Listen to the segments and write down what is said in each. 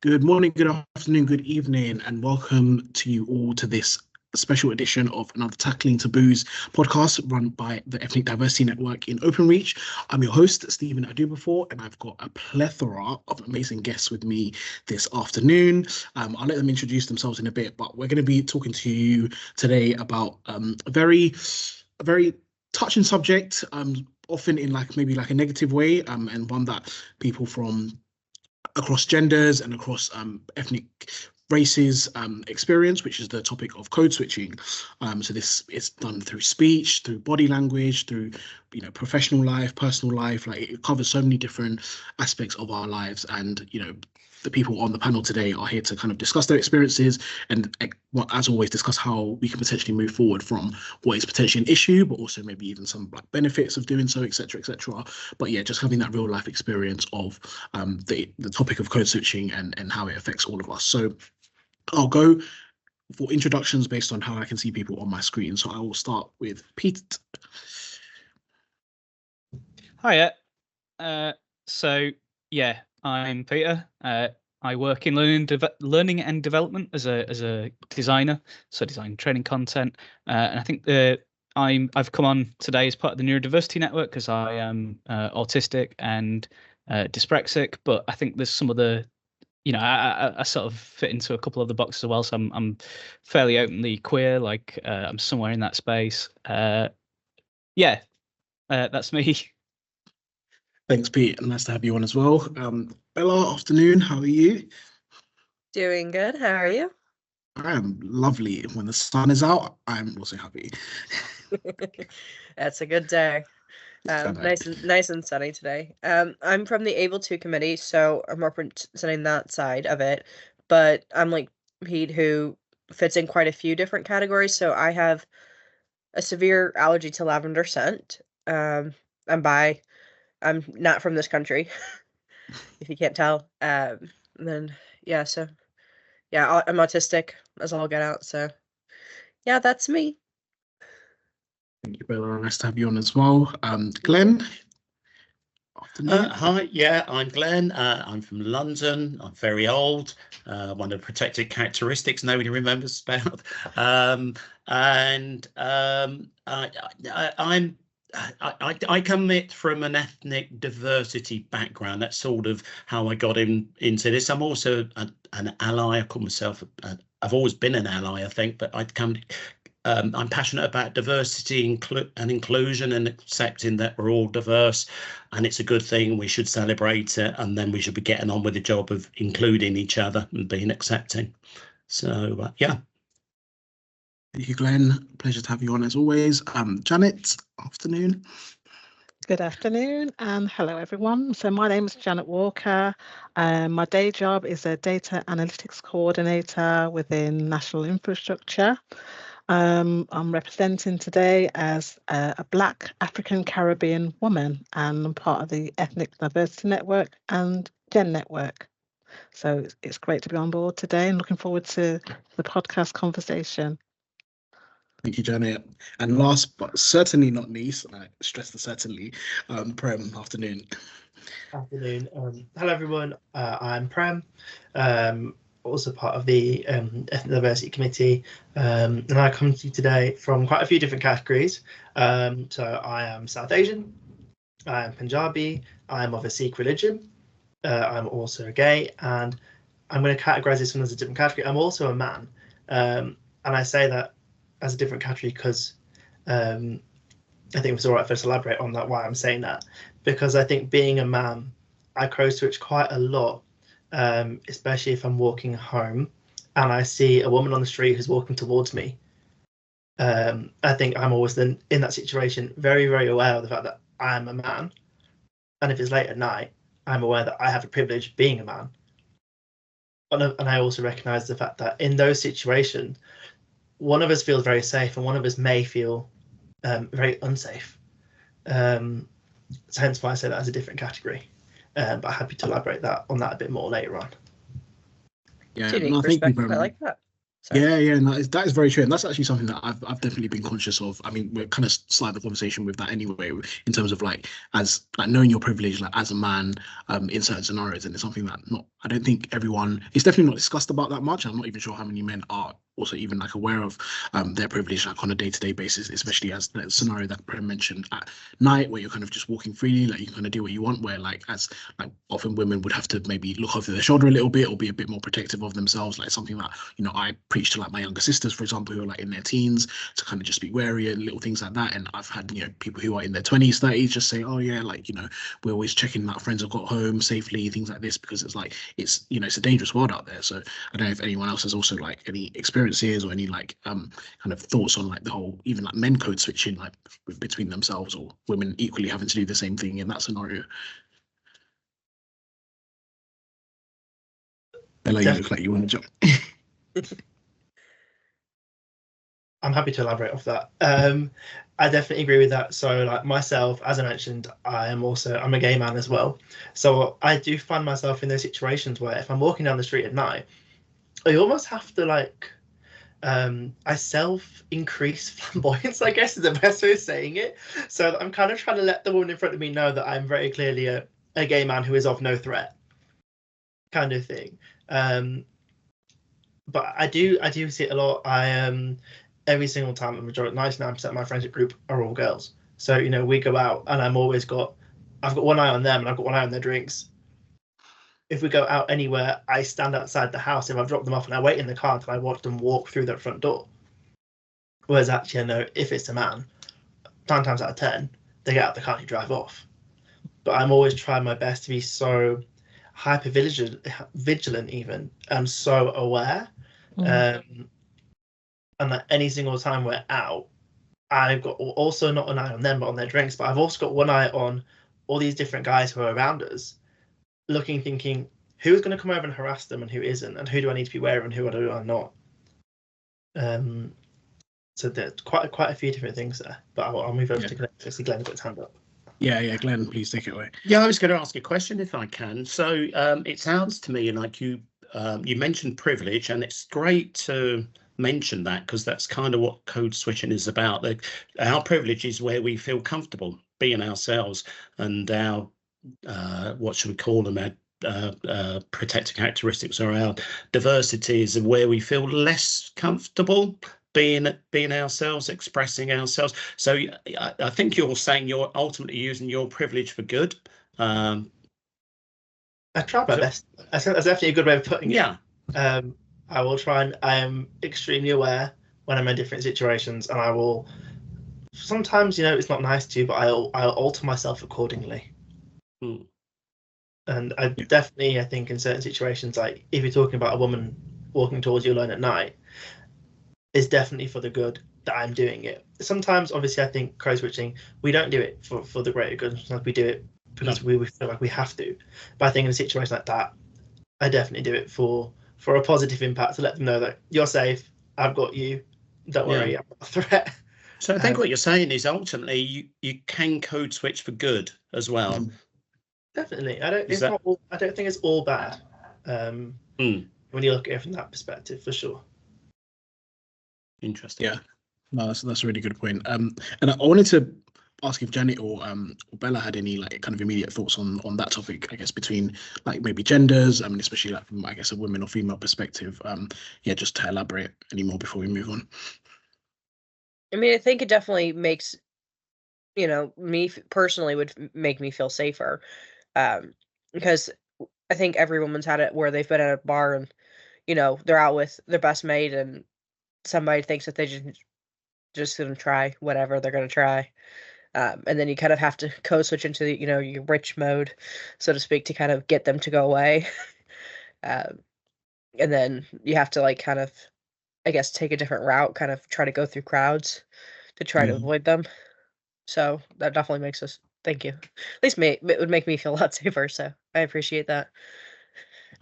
Good morning, good afternoon, good evening, and welcome to you all to this special edition of another Tackling Taboos podcast run by the Ethnic Diversity Network in Openreach. I'm your host, Stephen Adubafor, and I've got a plethora of amazing guests with me this afternoon. I'll let them introduce themselves in a bit, but we're going to be talking to you today about a very touching subject, often in maybe a negative way, and one that people from across genders and across ethnic races experience, which is the topic of code switching. So this is done through speech, through body language, through professional life, personal life. Like, it covers so many different aspects of our lives, and the people on the panel today are here to kind of discuss their experiences and, as always, discuss how we can potentially move forward from what is potentially an issue, but also maybe even some benefits of doing so, etc., etc. But yeah, just having that real life experience of the topic of code switching and how it affects all of us. So I'll go for introductions based on how I can see people on my screen. So I will start with Pete. Hiya. So yeah, I'm Peter. I work in learning and development as a designer, so design training content. And I think I've come on today as part of the Neurodiversity Network because I am autistic and dyspraxic. But I think there's some of the I sort of fit into a couple of the boxes as well. So I'm fairly openly queer. I'm somewhere in that space. Yeah, that's me. Thanks, Pete. Nice to have you on as well. Bella, afternoon. How are you? Doing good. How are you? I am lovely. When the sun is out, I'm also happy. That's a good day. Nice and sunny today. I'm from the Able To committee, so I'm representing that side of it. But I'm like Pete, who fits in quite a few different categories. So I have a severe allergy to lavender scent. I'm bi. I'm not from this country, if you can't tell. I'm autistic as all get out. So yeah, that's me. Thank you, Bella. Nice to have you on as well. Glenn. Afternoon. Hi, yeah, I'm Glenn. I'm from London. I'm very old. One of the protected characteristics nobody remembers about. I come from an ethnic diversity background. That's sort of how I got into this. I'm also an ally. I call myself. I've always been an ally, I think, but I'm passionate about diversity and inclusion and accepting that we're all diverse, and it's a good thing. We should celebrate it, and then we should be getting on with the job of including each other and being accepting. So, yeah. Thank you, Glenn. Pleasure to have you on as always. Janet, afternoon. Good afternoon and hello everyone. So my name is Janet Walker. My day job is a data analytics coordinator within National Infrastructure. I'm representing today as a Black African Caribbean woman, and I'm part of the Ethnic Diversity Network and Gen Network. So it's great to be on board today and looking forward to the podcast conversation. Thank you, Janet. And last but certainly not least, and I stress the certainly, Prem, afternoon. Afternoon. Hello, everyone. I'm Prem, also part of the Ethnic Diversity Committee, and I come to you today from quite a few different categories. So I am South Asian, I am Punjabi, I am of a Sikh religion, I'm also gay, and I'm going to categorize this one as a different category. I'm also a man, and I say that as a different category because I think it was all right for us to elaborate on that, why I'm saying that, because I think being a man, I code switch quite a lot, especially if I'm walking home and I see a woman on the street who's walking towards me. I think I'm always then in that situation very, very aware of the fact that I am a man, and if it's late at night, I'm aware that I have a privilege being a man. And I also recognize the fact that in those situations, one of us feels very safe and one of us may feel very unsafe. So hence why I say that as a different category. But happy to elaborate on that a bit more later on. Yeah, Unique perspective. I like that. So. Yeah, and that is very true, and that's actually something that I've definitely been conscious of. I mean, we're kind of slide the conversation with that anyway, in terms of like as like knowing your privilege, like as a man, in certain scenarios, and it's something that not I don't think everyone it's definitely not discussed about that much. I'm not even sure how many men are also even like aware of their privilege like on a day-to-day basis, especially as the scenario that Prem mentioned at night, where you're kind of just walking freely, like you can kind of do what you want. Where like as like often women would have to maybe look over their shoulder a little bit or be a bit more protective of themselves, like something that I preach to like my younger sisters, for example, who are like in their teens, to kind of just be wary and little things like that. And I've had people who are in their 20s, 30s just say, oh yeah, like we're always checking that friends have got home safely, things like this, because it's like it's a dangerous world out there. So I don't know if anyone else has also like any experiences or any like kind of thoughts on like the whole even like men code switching like between themselves, or women equally having to do the same thing in that scenario. Bella, you look like you want to jump. I'm happy to elaborate off that. I definitely agree with that. So like myself, as I mentioned, I'm a gay man as well. So I do find myself in those situations where if I'm walking down the street at night, I almost have to like I self-increase flamboyance, I guess is the best way of saying it. So I'm kind of trying to let the woman in front of me know that I'm very clearly a gay man who is of no threat, kind of thing. But I do see it a lot. Every single time, the majority, 99% of my friendship group are all girls. So we go out, and I've got one eye on them, and I've got one eye on their drinks. If we go out anywhere, I stand outside the house if I've dropped them off, and I wait in the car until I watch them walk through their front door. Whereas actually, I know if it's a man, 9 times out of 10, they get out of the car and you drive off. But I'm always trying my best to be so hyper vigilant even, and so aware. And like any single time we're out, I've got also not an eye on them but on their drinks, but I've also got one eye on all these different guys who are around us, looking, thinking, who's going to come over and harass them and who isn't, and who do I need to be aware of and who do I not. So there's quite a few different things there, but I'll move over to Glenn. I see Glenn's got his hand up. Yeah, Glenn, please take it away. Yeah, I was going to ask a question if I can. So it sounds to me like you mentioned privilege, and it's great to mention that because that's kind of what code switching is about. Our privilege is where we feel comfortable being ourselves, and our what should we call them? Our protected characteristics or our diversities, and where we feel less comfortable being ourselves, expressing ourselves. So I think you're saying you're ultimately using your privilege for good. I try my best. That's definitely a good way of putting it. Yeah. I will try, and I am extremely aware when I'm in different situations, and I will sometimes, it's not nice to, but I'll alter myself accordingly. And I definitely, I think in certain situations, like if you're talking about a woman walking towards you alone at night, it's definitely for the good that I'm doing it. Sometimes, obviously, I think code switching, we don't do it for the greater good. Sometimes we do it because we feel like we have to. But I think in a situation like that, I definitely do it for a positive impact, to let them know that you're safe, I've got you, don't worry, I'm not a threat. So I think what you're saying is ultimately you can code switch for good as well. Definitely. I don't think it's all bad. When you look at it from that perspective, for sure. Interesting. Yeah, no, that's a really good point. And I wanted to ask if Janet or Bella had any like kind of immediate thoughts on that topic, I guess, between like maybe genders, especially like from, I guess, a women or female perspective. Just to elaborate any more before we move on. I mean, I think it definitely makes, me personally would make me feel safer, because I think every woman's had it where they've been at a bar and, they're out with their best mate and somebody thinks that they just gonna try whatever they're gonna try. And then you kind of have to code switch into the, your rich mode, so to speak, to kind of get them to go away. And then you have to like kind of, I guess, take a different route, kind of try to go through crowds to try to avoid them. So that definitely makes us, thank you. At least it would make me feel a lot safer. So I appreciate that.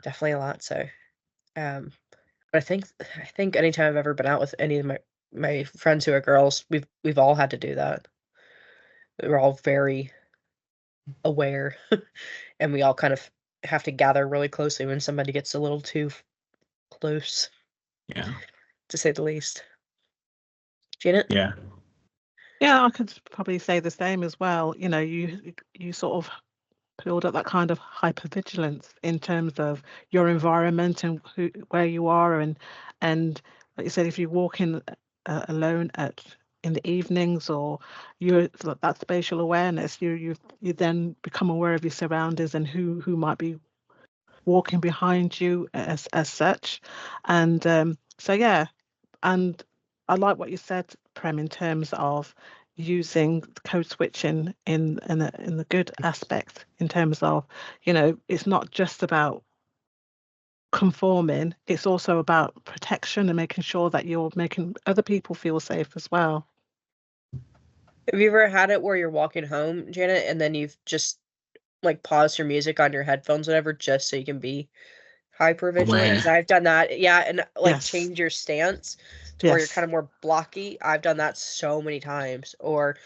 Definitely a lot. So, but I think anytime I've ever been out with any of my friends who are girls, we've all had to do that. We're all very aware, and we all kind of have to gather really closely when somebody gets a little too close. Yeah. to say the least. Janet? Yeah. Yeah, I could probably say the same as well. You know, you sort of build up that kind of hypervigilance in terms of your environment and where you are, and like you said, if you walk in alone in the evenings, or that spatial awareness, you then become aware of your surroundings and who might be walking behind you as such, and so yeah, and I like what you said, Prem, in terms of using code switching in the good aspect, in terms of, you know, it's not just about conforming, it's also about protection and making sure that you're making other people feel safe as well. Have you ever had it where you're walking home, Janet, and then you've just like paused your music on your headphones, whatever, just so you can be hyper vigilant? Because I've done that, yeah, and like Yes. change your stance to where you're Yes. kind of more blocky. I've done that so many times, or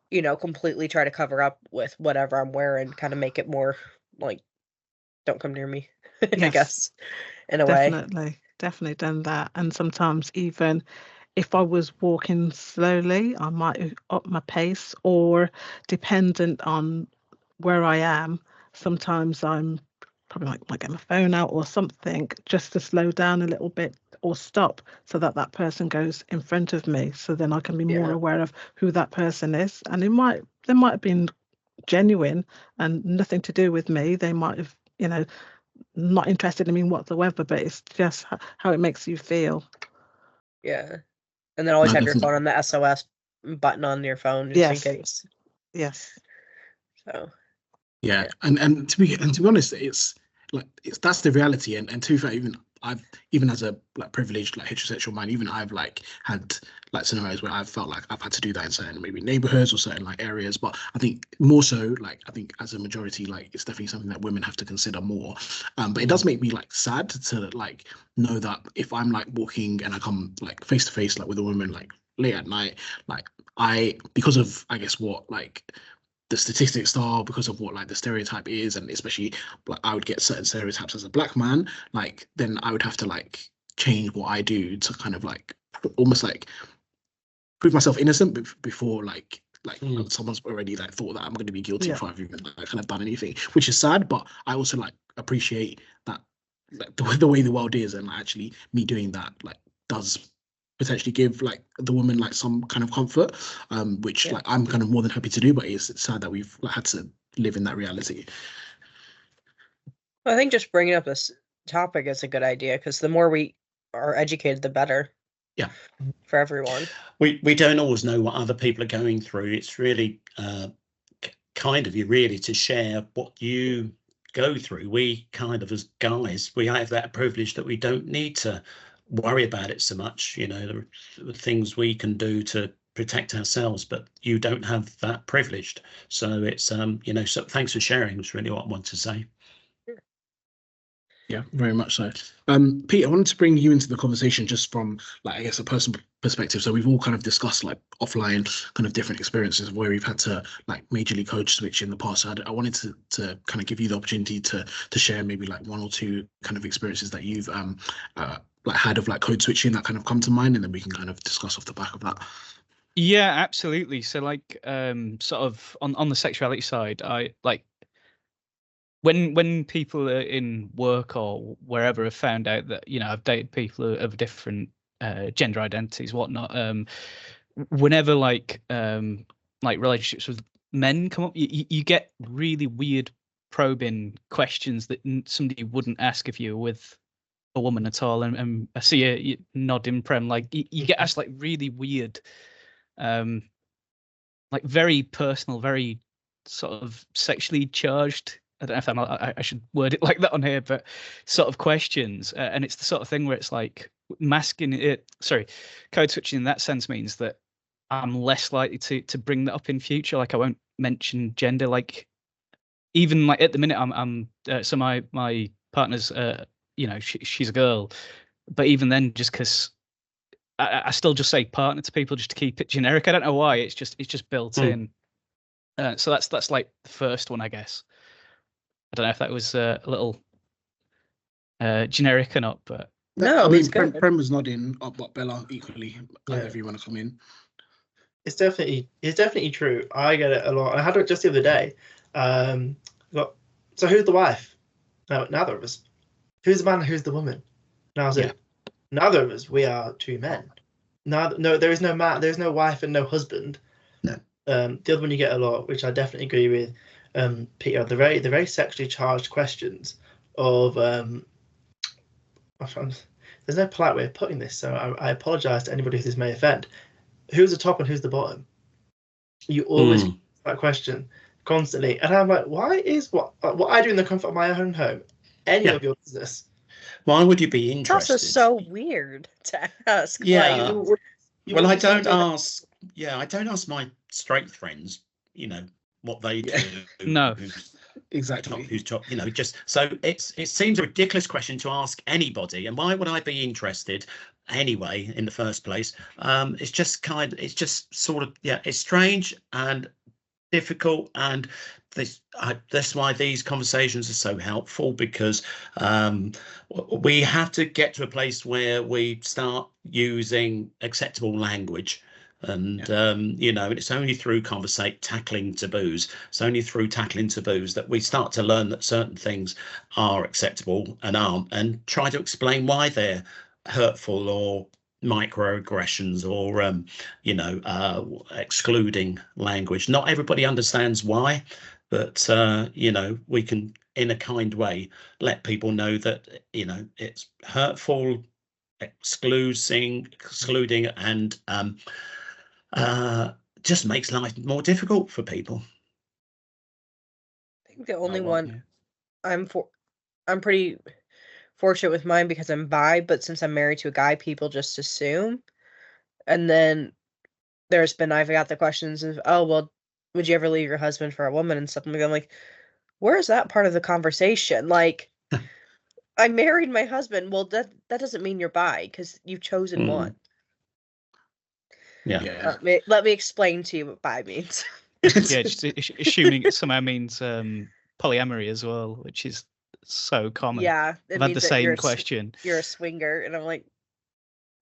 you know, completely try to cover up with whatever I'm wearing, kind of make it more like, don't come near me, I Yes. guess, in a way. Definitely done that. And sometimes even if I was walking slowly, I might up my pace, or dependent on where I am, sometimes I'm probably might get my phone out or something just to slow down a little bit or stop, so that person goes in front of me, so then I can be more aware of who that person is. And they might have been genuine and nothing to do with me. They might have, you know, not interested in me whatsoever, but it's just how it makes you feel. Yeah. And then always have your phone on the SOS button on your phone, just in case. Yes. So. Yeah. And to be honest, it's that's the reality. And to be fair, even as a like privileged like heterosexual man, even I've like had like scenarios where I've felt like I've had to do that in certain maybe neighborhoods or certain like areas. But I think more so, like I think as a majority, like it's definitely something that women have to consider more. But it does make me like sad to like know that if I'm like walking and I come like face to face like with a woman like late at night, like because of I guess what like the statistics are, because of what like the stereotype is, and especially like I would get certain stereotypes as a black man, like then I would have to like change what I do to kind of like almost like prove myself innocent before like someone's already like thought that I'm going to be guilty if I've even like, kind of done anything, which is sad. But I also like appreciate that like the way the world is, and actually me doing that like does potentially give like the woman like some kind of comfort, which like I'm kind of more than happy to do, but it's sad that we've like, had to live in that reality. I think just bringing up this topic is a good idea, because the more we are educated, the better. Yeah, for everyone. We don't always know what other people are going through. It's really kind of you really to share what you go through. We kind of as guys, we have that privilege that we don't need to worry about it so much. You know, there are things we can do to protect ourselves, but you don't have that privileged. So it's you know, so thanks for sharing is really what I want to say. Yeah, very much so. Pete, I wanted to bring you into the conversation just from like I guess a personal perspective. So we've all kind of discussed like offline kind of different experiences of where we've had to like majorly code switch in the past. So I wanted to kind of give you the opportunity to share maybe like one or two kind of experiences that you've like had of like code switching that kind of come to mind, and then we can kind of discuss off the back of that. Yeah, absolutely. So like sort of on the sexuality side, I like when people are in work or wherever have found out that, you know, I've dated people of different gender identities, whatnot, whenever like relationships with men come up, you get really weird probing questions that somebody wouldn't ask if you were with a woman at all. And I see you nodding, Prem, like you get asked like really weird, like very personal, very sort of sexually charged, I don't know if I should word it like that on here, but sort of questions. And it's the sort of thing where it's like masking it. Sorry, code switching in that sense means that I'm less likely to bring that up in future. Like I won't mention gender. Like even like at the minute, I'm so my partner's you know, she's a girl, but even then, just because I still just say partner to people just to keep it generic. I don't know why. It's just built in. So that's like the first one, I guess. I don't know if that was a little generic or not, but No, I mean, it's good. Prem was nodding, but Bella equally. Yeah. If you want to come in. It's definitely true. I get it a lot. I had it just the other day. So who's the wife? No, neither of us. Who's the man? Who's the woman? Now I said, neither of us. We are two men. No, there is no man. There is no wife and no husband. No. The other one you get a lot, which I definitely agree with, Peter. The very sexually charged questions of there's no polite way of putting this, so I apologise to anybody who this may offend. Who's the top and who's the bottom? You always get that question constantly, and I'm like, why is what I do in the comfort of my own home any of your business? Why would you be It's interested? also so weird to ask. Yeah. Like, Well, I don't ask. Yeah, I don't ask my straight friends. What they do. No. Exactly. Who's top? Just so it seems a ridiculous question to ask anybody. And why would I be interested anyway in the first place? It's just sort of it's strange and difficult, and that's why these conversations are so helpful, because we have to get to a place where we start using acceptable language. And it's only through tackling taboos. It's only through tackling taboos that we start to learn that certain things are acceptable and aren't, and try to explain why they're hurtful or microaggressions or excluding language. Not everybody understands why, but we can, in a kind way, let people know that it's hurtful, excluding, and just makes life more difficult for people. I think the only one I'm pretty fortunate with mine because I'm bi, but since I'm married to a guy, people just assume. And then I've got the questions of, oh, well, would you ever leave your husband for a woman and stuff? And I'm like, where is that part of the conversation? Like, I married my husband. Well, that doesn't mean you're bi because you've chosen one. Yeah. Let me explain to you what bi means. Yeah, just assuming it somehow means polyamory as well, which is so common. Yeah, I've had the same question. You're a swinger, and I'm like,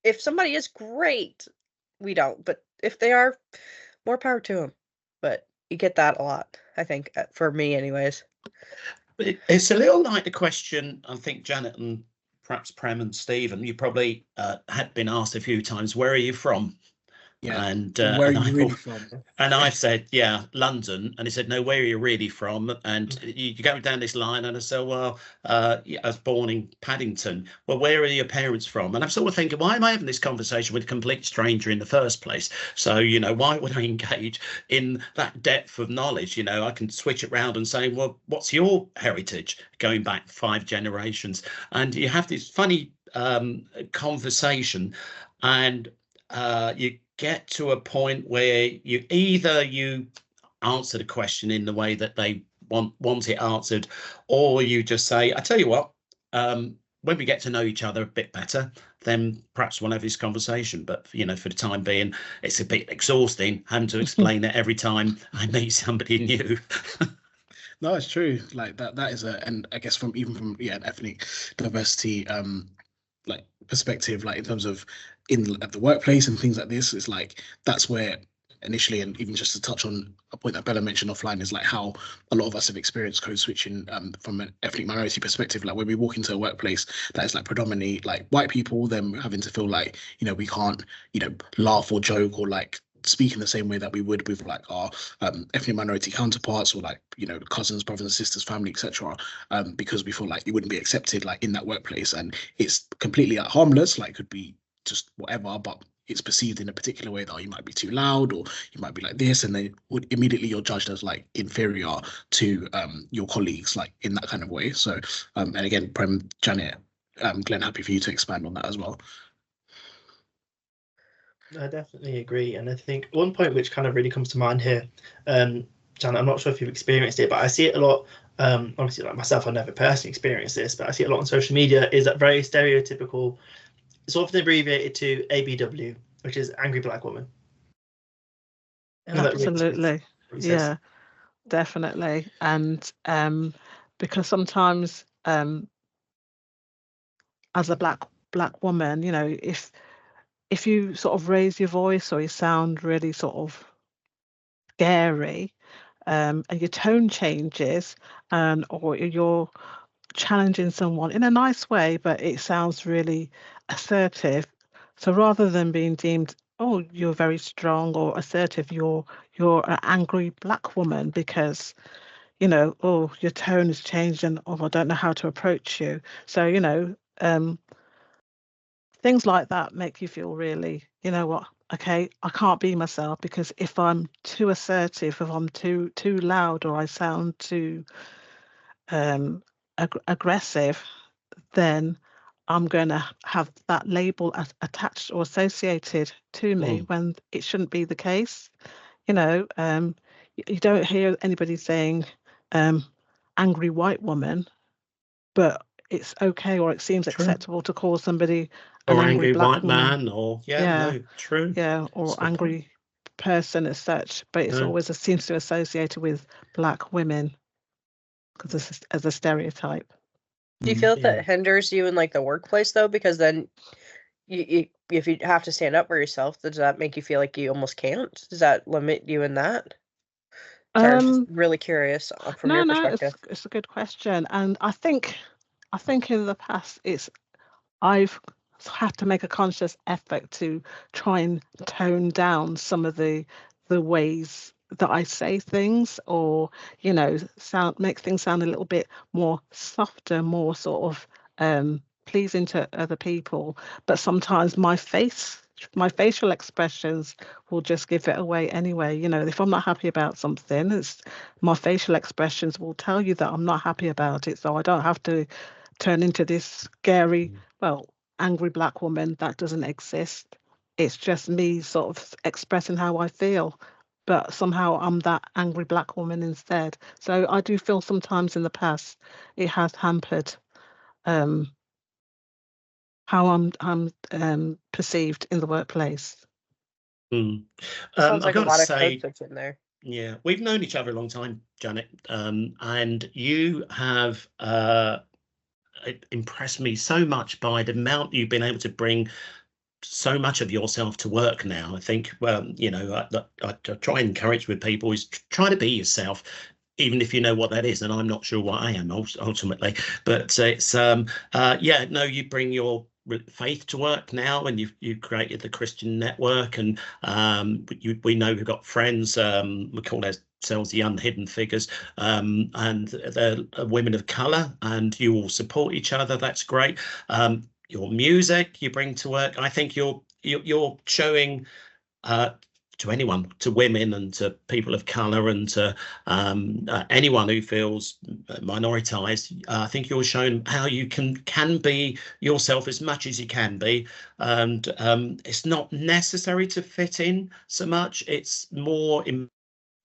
if somebody is great, we don't. But if they are, more power to them. But you get that a lot, I think, for me, anyways. It's a little like the question, I think, Janet and perhaps Prem and Stephen, you probably had been asked a few times, where are you from? Yeah. And where are you really from? And I've said, London. And he said, no, where are you really from? And you go down this line, and I said, well, I was born in Paddington. Well, where are your parents from? And I'm sort of thinking, why am I having this conversation with a complete stranger in the first place? So, why would I engage in that depth of knowledge? I can switch it around and say, well, what's your heritage going back 5 generations? And you have this funny conversation, and you get to a point where you answer the question in the way that they want it answered, or you just say, I tell you what, when we get to know each other a bit better, then perhaps we'll have this conversation. But for the time being, it's a bit exhausting having to explain it every time I meet somebody new. No, it's true. Like that is and I guess from an ethnic diversity perspective, like in terms of at the workplace and things like this, it's like that's where initially, and even just to touch on a point that Bella mentioned offline, is like how a lot of us have experienced code switching from an ethnic minority perspective. Like when we walk into a workplace that is like predominantly like white people, then having to feel like we can't laugh or joke or like speak in the same way that we would with like our ethnic minority counterparts, or like cousins, brothers and sisters, family, etc., because we feel like it wouldn't be accepted like in that workplace. And it's completely harmless, like could be just whatever, but it's perceived in a particular way that you might be too loud, or you might be like this, and then immediately you're judged as like inferior to your colleagues, like in that kind of way. So and again, Prem, Janet, Glenn, happy for you to expand on that as well. I definitely agree, and I think one point which kind of really comes to mind here, Janet, I'm not sure if you've experienced it, but I see it a lot. Obviously, like myself, I've never personally experienced this, but I see it a lot on social media. Is that very stereotypical? It's often abbreviated to ABW, which is Angry Black Woman. Absolutely, yeah, definitely, and because sometimes as a black black woman, you know, if you sort of raise your voice or you sound really sort of scary, and your tone changes, and or you're challenging someone in a nice way, but it sounds really assertive. So rather than being deemed, oh, you're very strong or assertive, you're an angry black woman because, you know, oh, your tone has changed and oh, I don't know how to approach you. So, you know, things like that make you feel really, you know what, okay, I can't be myself because if I'm too assertive, if I'm too loud or I sound too aggressive, then I'm going to have that label attached or associated to me when it shouldn't be the case. You know, you don't hear anybody saying angry white woman, but it's okay or it seems acceptable to call somebody an or angry black white woman. man, or no, true. Yeah, or That's angry person as such, but it's always seems to be associated with black women because as a stereotype. Do you feel that hinders you in like the workplace though? Because then you if you have to stand up for yourself, does that make you feel like you almost can't? Does that limit you in that? Sorry, I'm just really curious from your perspective. It's a good question, and I think in the past I've had to make a conscious effort to try and tone down some of the ways that I say things, or you know, make things sound a little bit more softer, more sort of pleasing to other people. But sometimes my facial expressions will just give it away anyway. You know, if I'm not happy about something, my facial expressions will tell you that I'm not happy about it. So I don't have to turn into this scary, angry black woman that doesn't exist. It's just me sort of expressing how I feel, but somehow I'm that angry black woman instead. So I do feel sometimes in the past it has hampered how I'm perceived in the workplace. Sounds like a lot of code in there. Yeah, we've known each other a long time, Janet, and you have impressed me so much by the amount you've been able to bring so much of yourself to work now. I think, you know, I try and encourage with people is try to be yourself, even if you know what that is, and I'm not sure what I am ultimately, but it's you bring your faith to work now, and you've created the Christian network, and we know we've got friends, we call ourselves the Unhidden Figures, and they're women of color, and you all support each other. That's great. Your music you bring to work, I think you're showing to anyone, to women and to people of color and to anyone who feels minoritized. I think you're showing how you can be yourself as much as you can be, and it's not necessary to fit in so much. It's more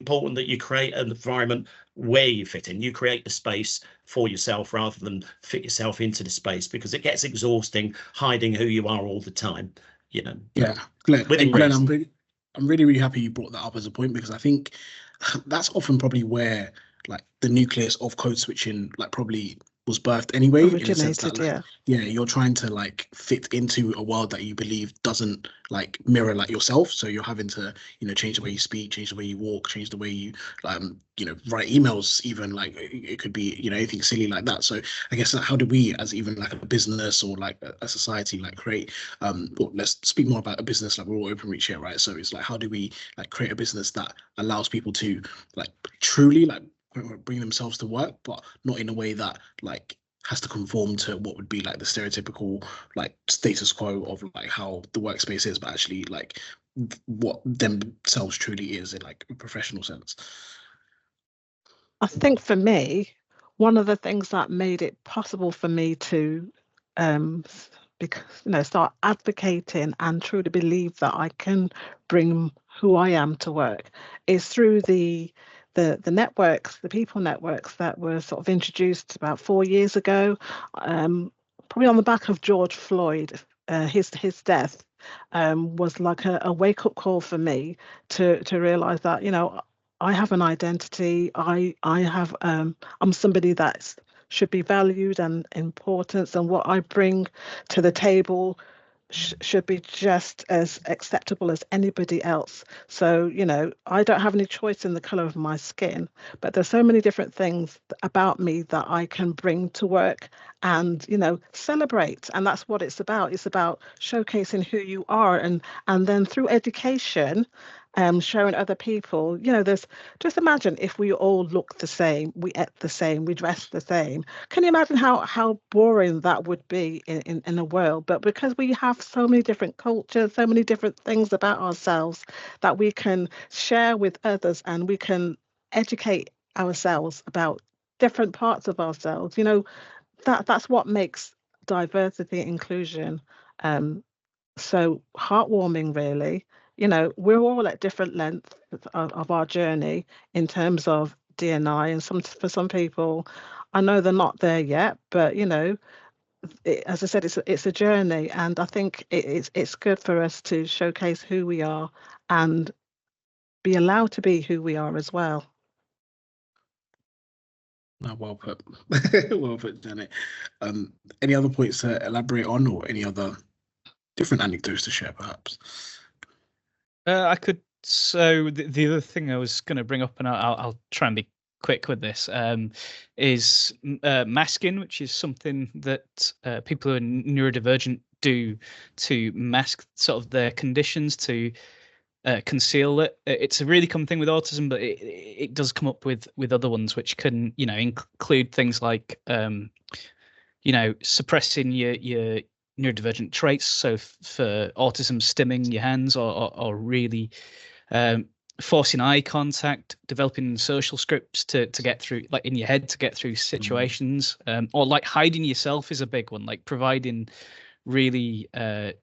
important that you create an environment where you fit in. You create the space for yourself rather than fit yourself into the space, because it gets exhausting hiding who you are all the time. You know. Yeah, Glenn, I'm really happy you brought that up as a point, because I think that's often probably where like the nucleus of code switching like probably was birthed anyway, in the sense that like, you're trying to like fit into a world that you believe doesn't like mirror like yourself, so you're having to, you know, change the way you speak, change the way you walk, change the way you you know, write emails, even like it could be, you know, anything silly like that. So I guess how do we, as even like a business or like a society, like create well, let's speak more about a business, like we're all open reach here, right? So it's like, how do we like create a business that allows people to like truly like bring themselves to work, but not in a way that like has to conform to what would be like the stereotypical like status quo of like how the workspace is, but actually like what themselves truly is in like a professional sense. I think for me, one of the things that made it possible for me to start advocating and truly believe that I can bring who I am to work is through the networks, the people networks that were sort of introduced about 4 years ago, probably on the back of George Floyd. His death was like a wake-up call for me to realize that, you know, I have an identity. I have I'm somebody that's should be valued and important, and what I bring to the table should be just as acceptable as anybody else. So, I don't have any choice in the color of my skin, but there's so many different things about me that I can bring to work and, celebrate. And that's what it's about. It's about showcasing who you are, and then through education, showing other people, there's, just imagine if we all look the same, we ate the same, we dress the same. Can you imagine how boring that would be in a world? But because we have so many different cultures, so many different things about ourselves that we can share with others, and we can educate ourselves about different parts of ourselves, that's what makes diversity and inclusion so heartwarming, really. We're all at different lengths of our journey in terms of D&I, and for some people, I know they're not there yet, but as I said, it's a journey, and I think it's good for us to showcase who we are and be allowed to be who we are as well. No, well put. Well put, Janet. Any other points to elaborate on, or any other different anecdotes to share, perhaps? I could. So the other thing I was going to bring up, and I'll try and be quick with this, is masking, which is something that people who are neurodivergent do to mask sort of their conditions, to conceal it. It's a really common thing with autism, but it does come up with other ones, which can include things like suppressing your neurodivergent traits. So for autism, stimming your hands, or really forcing eye contact, developing social scripts to get through, like in your head, to get through situations, or like hiding yourself is a big one, like providing really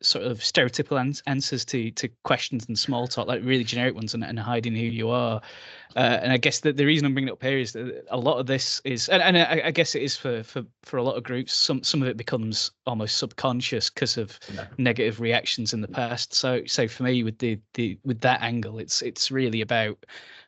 sort of stereotypical answers to questions and small talk, like really generic ones, and hiding who you are. And I guess that the reason I'm bringing it up here is that a lot of this is, and I guess it is for a lot of groups, some of it becomes almost subconscious because of negative reactions in the past. So for me, with with that angle, it's really about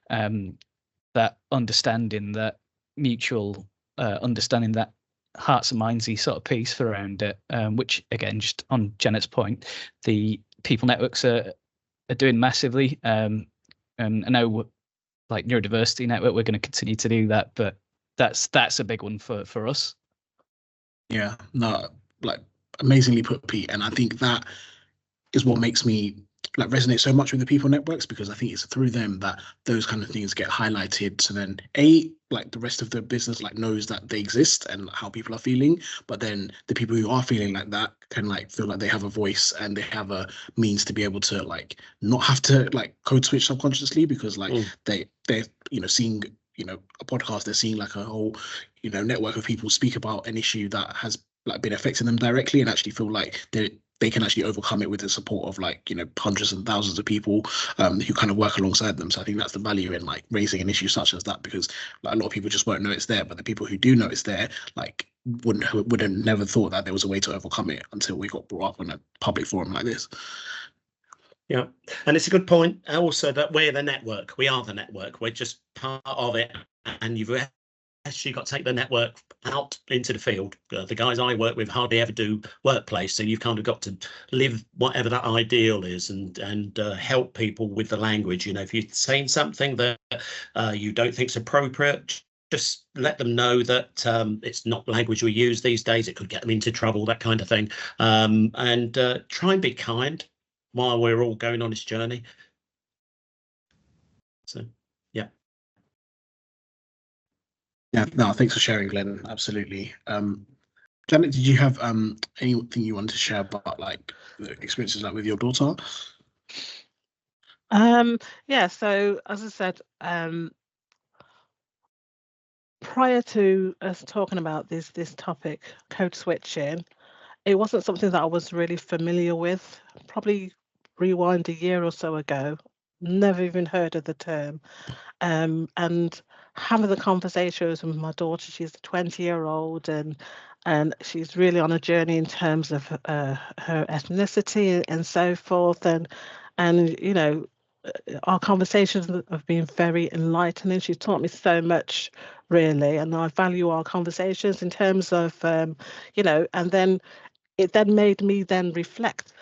that understanding, that mutual understanding, that hearts and mindsy sort of piece around it, which again, just on Janet's point, the people networks are doing massively. And I know, like Neurodiversity Network, we're going to continue to do that, but that's a big one for us. Yeah, no, like amazingly put, Pete. And I think that is what makes me like resonate so much with the people networks, because I think it's through them that those kind of things get highlighted. So then like the rest of the business like knows that they exist and how people are feeling, but then the people who are feeling like that can like feel like they have a voice and they have a means to be able to like not have to like code switch subconsciously, because like they're seeing a podcast, they're seeing like a whole network of people speak about an issue that has like been affecting them directly, and actually feel like they can actually overcome it with the support of like hundreds and thousands of people who kind of work alongside them. So I think that's the value in like raising an issue such as that, because like a lot of people just won't know it's there, but the people who do know it's there like would have never thought that there was a way to overcome it until we got brought up on a public forum like this. Yeah, and it's a good point also that we're the network. We are the network. We're just part of it, and you've actually got to take the network out into the field. The guys I work with hardly ever do workplace, so you've kind of got to live whatever that ideal is, and help people with the language. If you're saying something that you don't think is appropriate, just let them know that it's not language we use these days. It could get them into trouble, that kind of thing. And try and be kind while we're all going on this journey. So, yeah. Yeah, no, thanks for sharing, Glenn. Absolutely. Janet, did you have anything you wanted to share about like the experiences like with your daughter? Yeah, so as I said, prior to us talking about this topic, code switching, it wasn't something that I was really familiar with. Probably rewind a year or so ago, never even heard of the term. And having the conversations with my daughter, she's a 20-year-old, and she's really on a journey in terms of her ethnicity and so forth, and our conversations have been very enlightening. She's taught me so much, really, and I value our conversations in terms of, you know, and then it then made me then reflect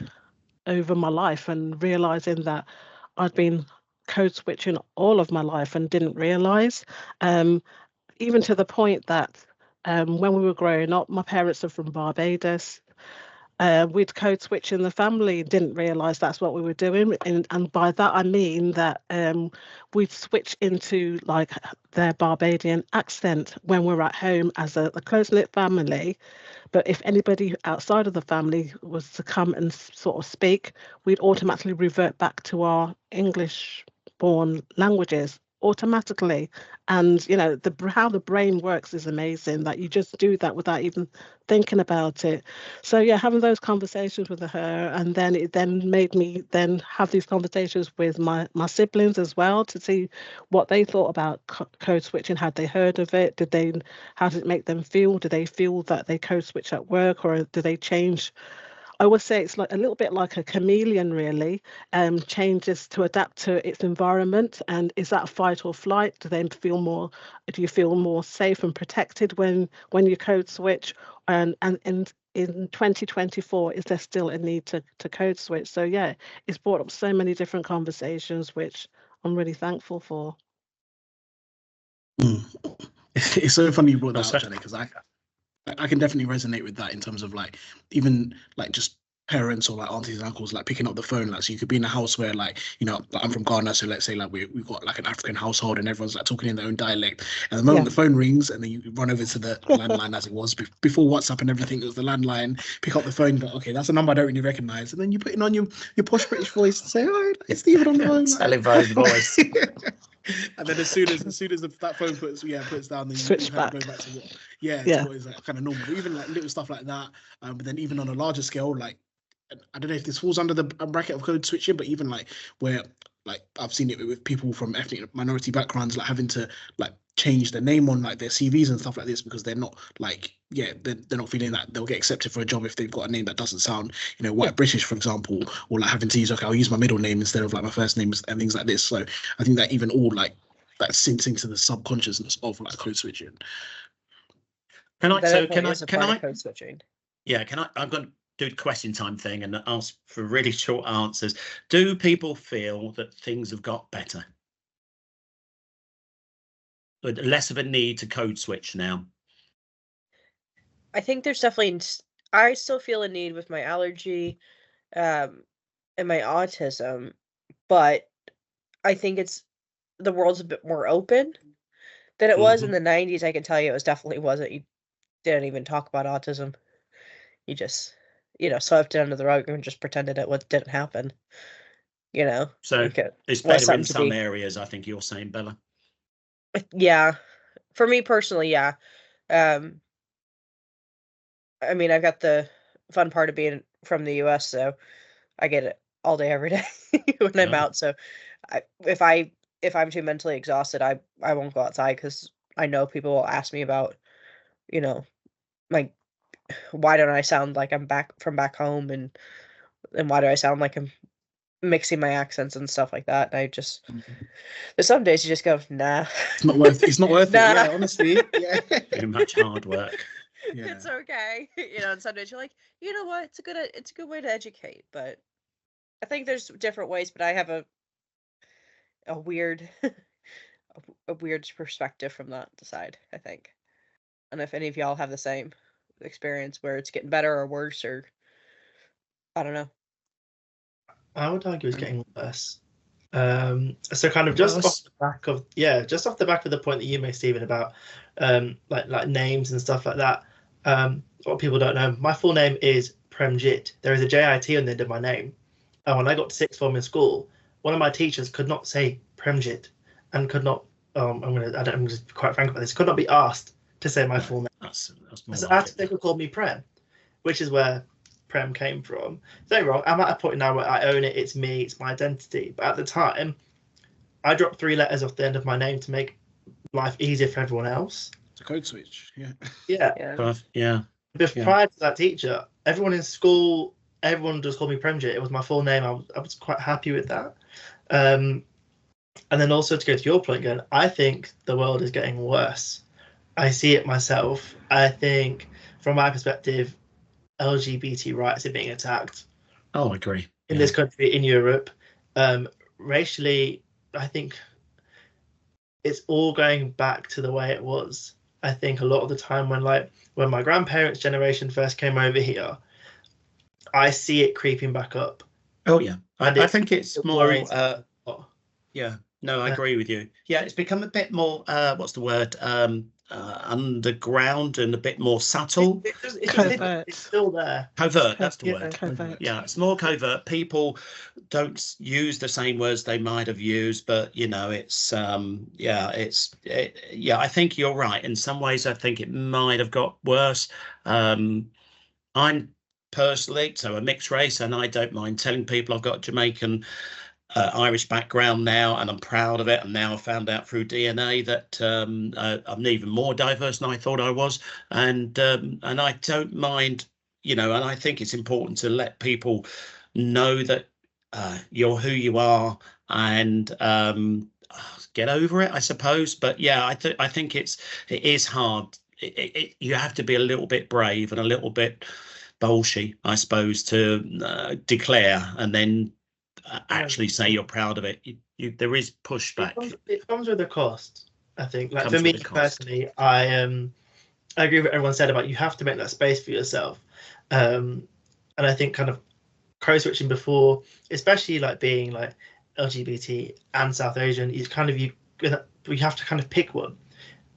over my life and realizing that I'd been code switching all of my life and didn't realize, even to the point that when we were growing up, my parents are from Barbados. We'd code switch in the family, didn't realise that's what we were doing. And by that, I mean that we'd switch into like their Barbadian accent when we're at home as a close-knit family. But if anybody outside of the family was to come and sort of speak, we'd automatically revert back to our English-born languages automatically. And you know, how the brain works is amazing, that you just do that without even thinking about it. So yeah, having those conversations with her, and then it then made me then have these conversations with my siblings as well, to see what they thought about code switching. Had they heard of it? How did it make them feel? Do they feel that they code switch at work, or do they change? I would say it's like a little bit like a chameleon, really. Changes to adapt to its environment. And is that fight or flight? Do you feel more safe and protected when you code switch? And in 2024, is there still a need to code switch? So yeah, it's brought up so many different conversations, which I'm really thankful for. It's so funny you brought that up, Jenny, because I can definitely resonate with that in terms of like, even like just parents or like aunties and uncles like picking up the phone. Like, so you could be in a house where, like, you know, like, I'm from Ghana, so let's say like we've got like an African household and everyone's like talking in their own dialect, and the moment the phone rings and then you run over to the landline, as it was before WhatsApp and everything, it was the landline. Pick up the phone, but okay, that's a number I don't really recognize, and then you put it on your posh British voice and say, "Oh, it's Stephen on the phone." Telephone voice. And then as soon as that phone puts down, then Switch you back. Go back to to what is like kind of normal. But even like little stuff like that, but then even on a larger scale, like, I don't know if this falls under the bracket of code switching, but even like where, like, I've seen it with people from ethnic minority backgrounds, like having to like change their name on like their CVs and stuff like this, because they're not like, they're not feeling that they'll get accepted for a job if they've got a name that doesn't sound, you know, white British, for example, or like having to use, okay, I'll use my middle name instead of like my first name and things like this. So I think that even all like that sinks into the subconsciousness of like code switching. Can I code switching? Yeah, I'm going to do the question time thing and ask for really short answers. Do people feel that things have got better? But less of a need to code switch now? I think there's definitely, I still feel a need with my allergy and my autism, but I think the world's a bit more open than it was in the 90s. I can tell you it definitely wasn't. You didn't even talk about autism. You just, swept it under the rug and just pretended it didn't happen. So it's better in some areas, I think you're saying, Bella. Yeah, for me personally, yeah. I mean, I've got the fun part of being from the US, so I get it all day, every day when I'm out. So if I'm too mentally exhausted, I won't go outside, because I know people will ask me about, like, why don't I sound like I'm back home, and why do I sound like I'm mixing my accents and stuff like that. And I just, there's some days you just go, nah. It's not worth it, yeah, honestly. Yeah. Too much hard work. Yeah. It's okay. And some days you're like, you know what, it's a good way to educate. But I think there's different ways, but I have a weird a weird perspective from that side, I think. And if any of y'all have the same experience where it's getting better or worse, or I don't know. I would argue it's getting worse. So kind of just off the back of the point that you made, Stephen, about like names and stuff like that. What people don't know, my full name is Premjit. There is a JIT on the end of my name. And when I got to sixth form in school, one of my teachers could not say Premjit, and could not. I'm just quite frank about this. Could not be asked to say my full name. That's so they could call me Prem, which is where Prem came from. Don't wrong. I'm at a point now where I own it. It's me. It's my identity. But at the time, I dropped 3 letters off the end of my name to make life easier for everyone else. It's a code switch. Yeah. Prior to that teacher, everyone in school, everyone just called me Premjit. It was my full name. I was quite happy with that. And then also to go to your point again, I think the world is getting worse. I see it myself. I think, from my perspective, LGBT rights are being attacked. Oh, I agree. In this country, in Europe, racially, I think it's all going back to the way it was. I think a lot of the time when my grandparents' generation first came over here, I see it creeping back up. Oh yeah, I think it's more. Yeah, no, I Yeah. agree with you. Yeah, it's become a bit more. What's the word? Underground and a bit more subtle. It's still there. Covert. That's the word. Covert. Yeah, it's more covert. People don't use the same words they might have used, but you know, it's yeah. I think you're right. In some ways, I think it might have got worse. I'm personally so a mixed race, and I don't mind telling people I've got Jamaican. Irish background now, and I'm proud of it. And now I found out through DNA that I'm even more diverse than I thought I was, and I don't mind, you know. And I think it's important to let people know that you're who you are, and get over it, I suppose. But yeah, I think it is hard. You have to be a little bit brave and a little bit bolshy, I suppose, to declare and then actually say you're proud of it. There is pushback. It comes with a cost, I think. Like for me personally, I agree with what everyone said about you have to make that space for yourself. And I think kind of code switching before, especially like being like LGBT and South Asian, you have to kind of pick one.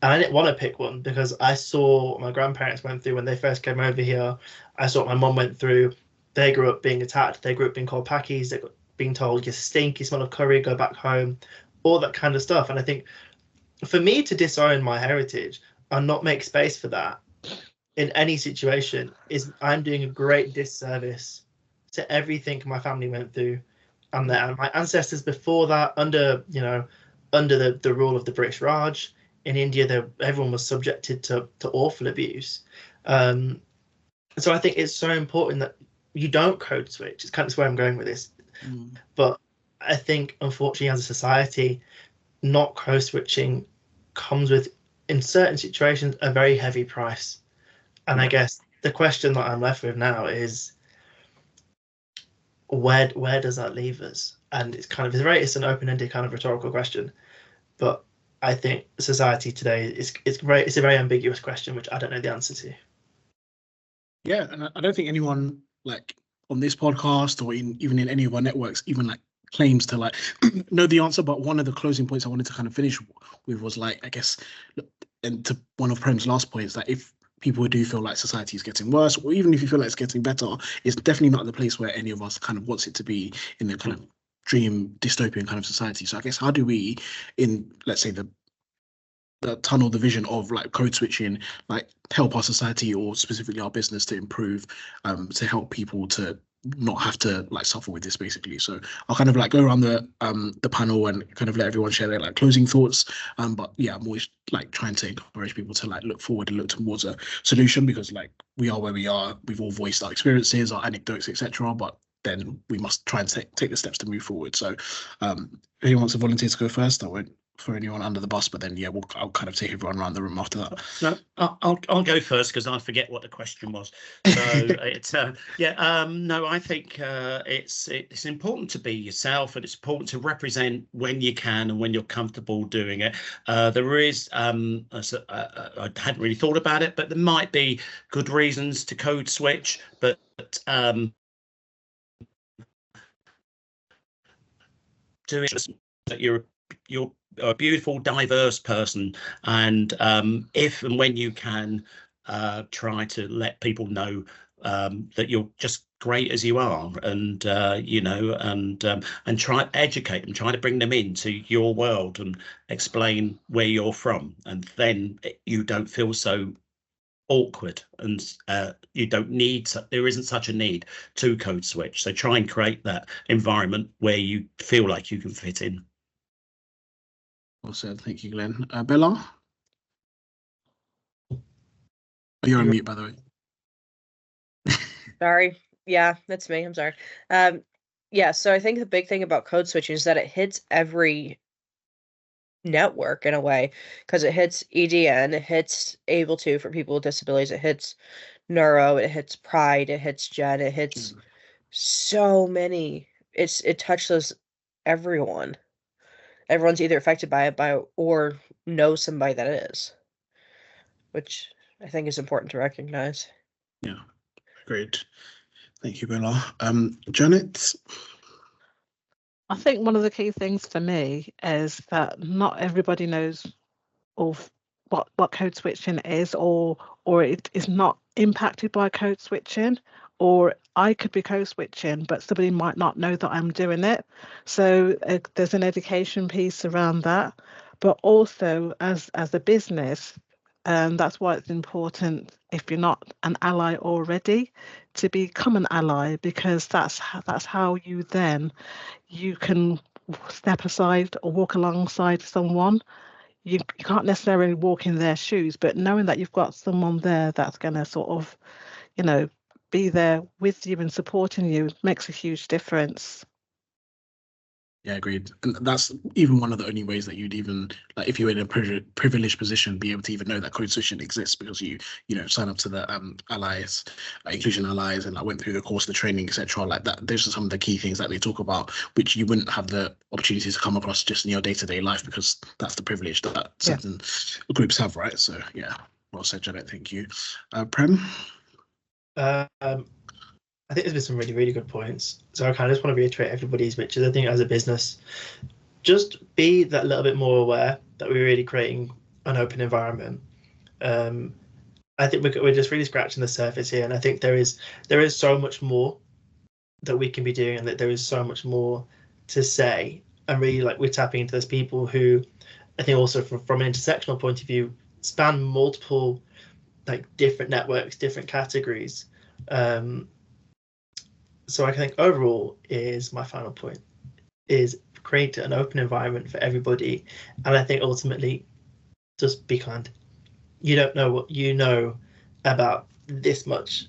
And I didn't want to pick one because I saw what my grandparents went through when they first came over here. I saw what my mom went through. They grew up being attacked. They grew up being called packies. They got being told you stink, you smell of curry, go back home, all that kind of stuff. And I think for me to disown my heritage and not make space for that in any situation is I'm doing a great disservice to everything my family went through and my ancestors before that under the rule of the British Raj. In India, everyone was subjected to awful abuse. So I think it's so important that you don't code switch. It's kind of where I'm going with this. But I think, unfortunately, as a society, not code switching comes with, in certain situations, a very heavy price. And I guess the question that I'm left with now is, where does that leave us? And it's an open-ended kind of rhetorical question, but I think society today it's a very ambiguous question, which I don't know the answer to. Yeah, and I don't think anyone like on this podcast or even in any of our networks even like claims to like know the answer. But one of the closing points I wanted to kind of finish with was like, I guess, and to one of Prem's last points, that if people do feel like society is getting worse, or even if you feel like it's getting better, it's definitely not the place where any of us kind of wants it to be in the kind of dream dystopian kind of society. So I guess how do we, in let's say the tunnel the vision of like code switching, like help our society or specifically our business to improve, to help people to not have to like suffer with this basically. So I'll kind of like go around the panel and kind of let everyone share their like closing thoughts. But yeah, I'm always like trying to encourage people to like look forward and look towards a solution, because like we are where we are, we've all voiced our experiences, our anecdotes, etc. But then we must try and take the steps to move forward. So if anyone wants to volunteer to go first, I won't throw anyone under the bus, but then yeah, I'll kind of take everyone around the room after that. No, I'll go first because I forget what the question was. So it's no, I think it's important to be yourself, and it's important to represent when you can and when you're comfortable doing it. There is I hadn't really thought about it, but there might be good reasons to code switch, but doing that you're a beautiful, diverse person, and if and when you can, try to let people know that you're just great as you are, and and try to educate them, try to bring them into your world and explain where you're from, and then you don't feel so awkward, and you don't need there isn't such a need to code switch. So try and create that environment where you feel like you can fit in. Well said. Thank you, Glenn. Bella? You're on mute, by the way. Sorry. Yeah, that's me. I'm sorry. Yeah, so I think the big thing about code switching is that it hits every network in a way, because it hits EDN, it hits Able to for people with disabilities, it hits Neuro, it hits Pride, it hits Gen, it hits so many. It touches everyone. Everyone's either affected by it or knows somebody that is, which I think is important to recognize. Yeah, great. Thank you, Bella. Janet? I think one of the key things for me is that not everybody knows of what code switching is, or it is not impacted by code switching, or I could be code switching, but somebody might not know that I'm doing it. So there's an education piece around that, but also as a business, that's why it's important, if you're not an ally already, to become an ally, because that's how you can step aside or walk alongside someone. You can't necessarily walk in their shoes, but knowing that you've got someone there that's going to sort of, be there with you and supporting you makes a huge difference. Yeah, agreed. And that's even one of the only ways that you'd even, like, if you're in a privileged position, be able to even know that code switching exists, because you sign up to the allies, inclusion allies, and like went through the course, the training, etc. Like that. Those are some of the key things that they talk about, which you wouldn't have the opportunity to come across just in your day-to-day life, because that's the privilege that certain groups have, right? So yeah, well said, Janet. Thank you. Prem? I think there's been some really, really good points. So I kind of just want to reiterate everybody's, which is, I think, as a business, just be that little bit more aware that we're really creating an open environment. I think we're just really scratching the surface here, and I think there is so much more that we can be doing, and that there is so much more to say. And really, like, we're tapping into those people who, I think, also from an intersectional point of view, span multiple, like, different networks, different categories. So I think overall is my final point, is create an open environment for everybody. And I think ultimately, just be kind. You don't know what you know about this much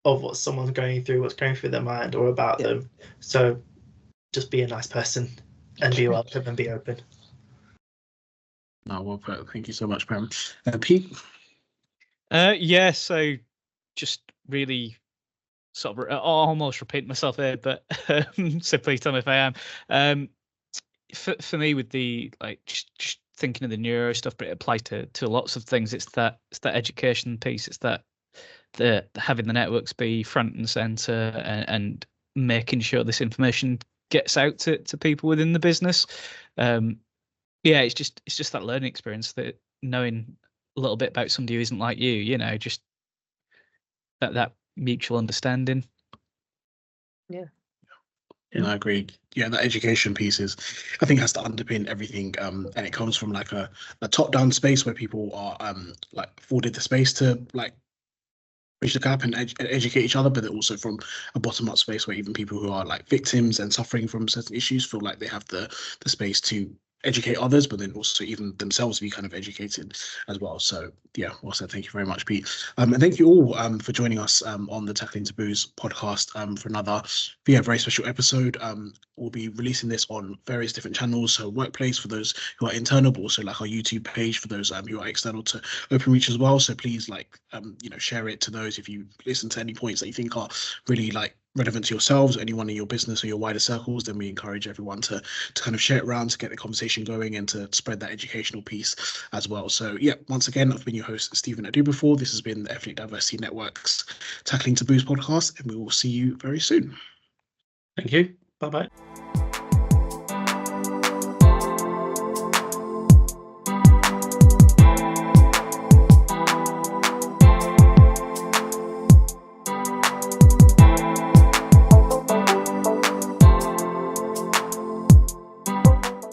of what someone's going through, what's going through their mind, or about them. So just be a nice person and be welcome and be open. No, well put. Thank you so much, Prem. Pete? Yeah, so just really sort of almost repeat myself here, but so please tell me if I am. For me, with the just thinking of the neuro stuff, but it applies to lots of things. It's that education piece. It's that the having the networks be front and center, and making sure this information gets out to people within the business. Yeah, it's just that learning experience, that knowing a little bit about somebody who isn't like you, just that mutual understanding. Yeah. I agree. Yeah, that education piece I think, has to underpin everything, and it comes from like a top-down space where people are like afforded the space to like bridge the gap and educate each other, but then also from a bottom-up space where even people who are like victims and suffering from certain issues feel like they have the space to educate others, but then also even themselves be kind of educated as well. So yeah, well said. Thank you very much, Pete. And thank you all for joining us on the Tackling Taboos podcast for another very special episode. We'll be releasing this on various different channels, so Workplace for those who are internal, but also like our YouTube page for those who are external to OpenReach as well. So please share it to those if you listen to any points that you think are really like relevant to yourselves or anyone in your business or your wider circles. Then we encourage everyone to kind of share it around, to get the conversation going and to spread that educational piece as well. So yeah, once again, I've been your host, Stephen Adubafor. This has been the Ethnic Diversity Network's Tackling Taboos podcast, and we will see you very soon. Thank you. Bye-bye.